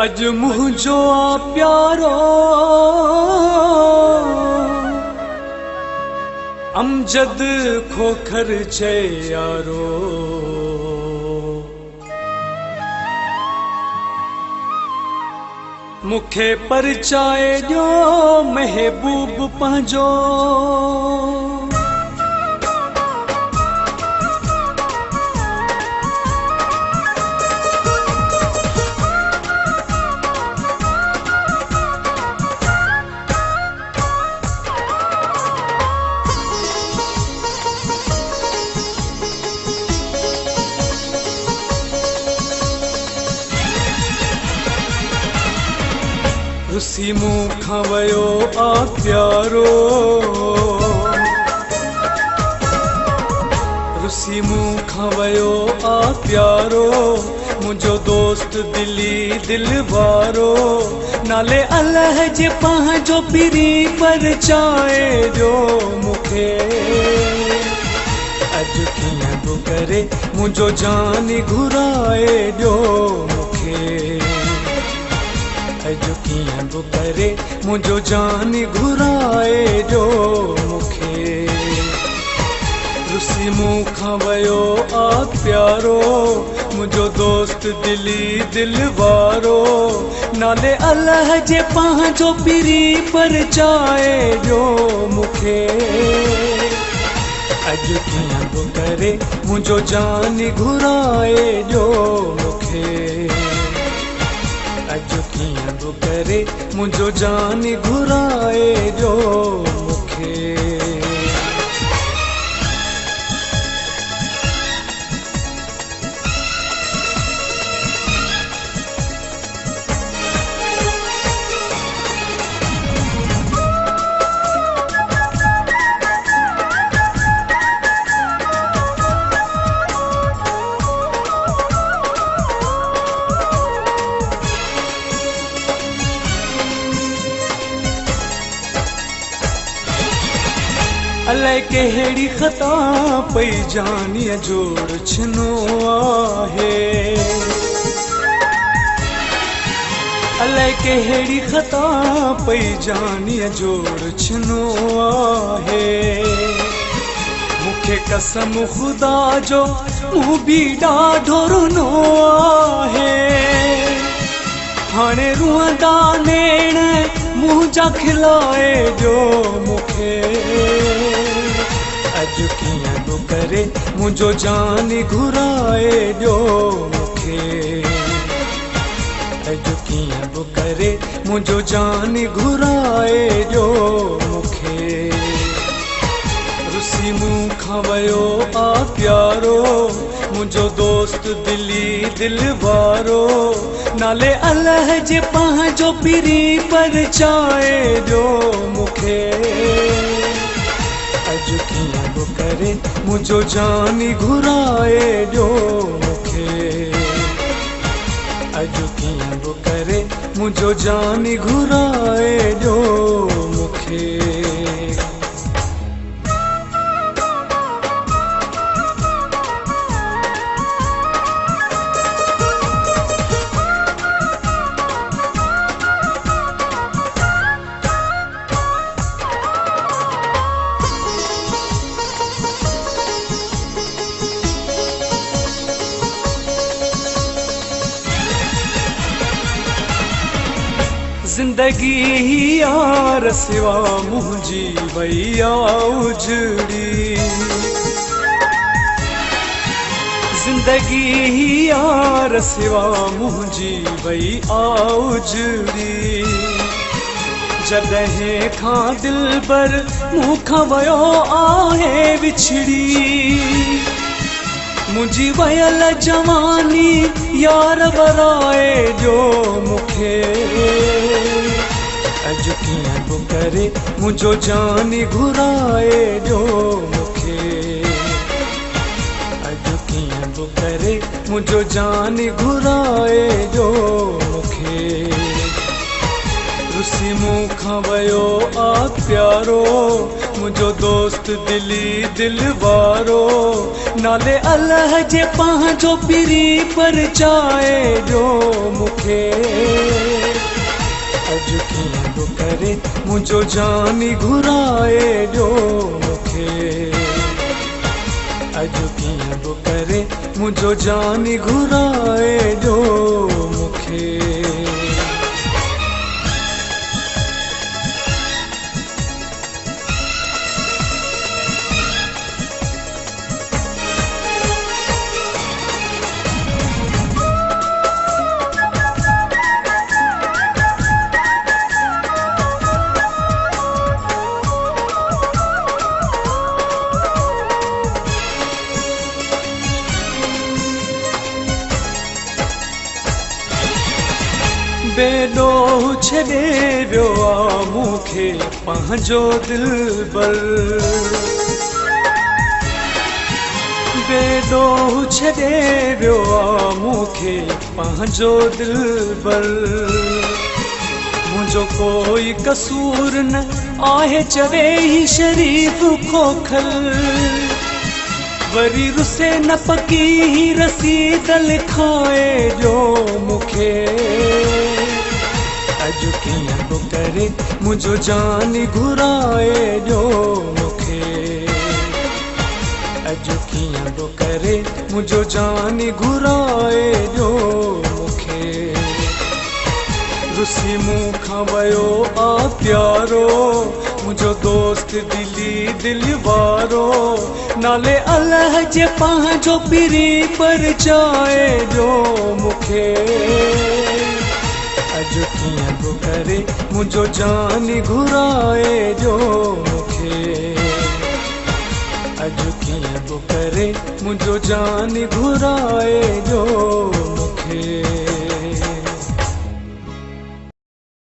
अज मुझो आ प्यारो अमजद खोखर छे यारो। मुखे परचाए ॾियो महबूब पंहिंजो। रुसी मूंखां वयो आ प्यारो, रुसी मूंखां वयो आ प्यारो। मुंहिंजो दोस्त दिली दिल वारो, नाले अल्लाह जे पंहिंजो पिरी परचाए ॾियो मूंखे। अॼु कीअं बि करे मुंहिंजो जान घुराए ॾियो मूंखे। अॼु कीअं बि करे मुंहिंजो जान घुराए ॾियो मूंखे। रुसी मूंखां वयो आ प्यारो, मुंहिंजो दोस्त दिली दिल वारो। नाले अल्लाह जे पंहिंजो पिरी परचाए ॾियो मूंखे। अॼु कीअं बि करे मुंहिंजो जान घुराए ॾियो मूंखे। अॼु कीअं बि करे मुंहिंजो जान घुराए ॾियो मूंखे। अलाए कहिड़ी ख़ता पई जानीअ जोड़ छिनो आहे। अलाए कहिड़ी ख़ता पई जानीअ जोड़ छिनो आहे। मूंखे कसम ख़ुदा जो मूं बि ॾाढो रुनो आहे। हाणे रुअंदा नेण मुंहिंजा खिलाए ॾियो मूंखे। अॼु कीअं बि करे मुंहिंजो जान घुराए ॾियो मूंखे। अॼु कीअं बि करे मुंहिंजो जान घुराए ॾियो मूंखे। रुसी मूंखां वयो आ प्यारो, मुंहिंजो दोस्त दिली दिल वारो। नाले अल्लाह जे पंहिंजो पिरी परचाए ॾियो मूंखे। अॼु कीअं बि करे मुंहिंजो जान घुराए ॾियो मूंखे। अॼु कीअं बि करे मुंहिंजो जान घुराए ॾियो मूंखे। जिंदगी ही यार सिवा मुंहिंजी वई आ उजड़ी। जिंदगी ही यार सिवा मुंहिंजी वई आ उजड़ी। जॾहिं खां दिलबर मूंखां वयो आहे विछड़ी। मुंहिंजी वयल जवानी यार वराए ॾियो मूंखे। अॼु कीअं बि करे मुंहिंजो जान घुराए ॾियो मूंखे। अॼु कीअं बि करे मुंहिंजो जान घुराए ॾियो मूंखे। रुसी मूं खां वयो आ प्यारो मुंहिंजो दोस्त दिली दिल वारो नाले अल्लाह जे पंहिंजो पिरी परचाए जो मूंखे अॼु कीअं बि करे मुंहिंजो जानी घुराए ॾियो मूंखे अॼु कीअं बि करे मुंहिंजो जानी घुराए ॾियो मूंखे बेॾोह छॾे वियो आ मूंखे पंहिंजो दिलबर बेॾोह छॾे वियो आ मूंखे पंहिंजो दिलबर मुंहिंजो कोई कसूर न आहे चवे ही शरीफ़ खोखल वरी रुसे न पकी ही रसीद लिखाए ॾियो मूंखे अॼु कीअं बि करे मुंहिंजो जानी घुराए ॾियो मूंखे अॼु कीअं बि करे मुंहिंजो जानी घुराए ॾियो मूंखे रुसी मूं खां वयो आ प्यारो मुंहिंजो दोस्त दिली दिल वारो नाले अल्लाह जे पंहिंजो पिरी परचाए ॾियो मूंखे अॼु कीअं बि करे मुंहिंजो जानी घुराए ॾियो मूंखे अॼु कीअं बि करे मुंहिंजो जानी घुराए ॾियो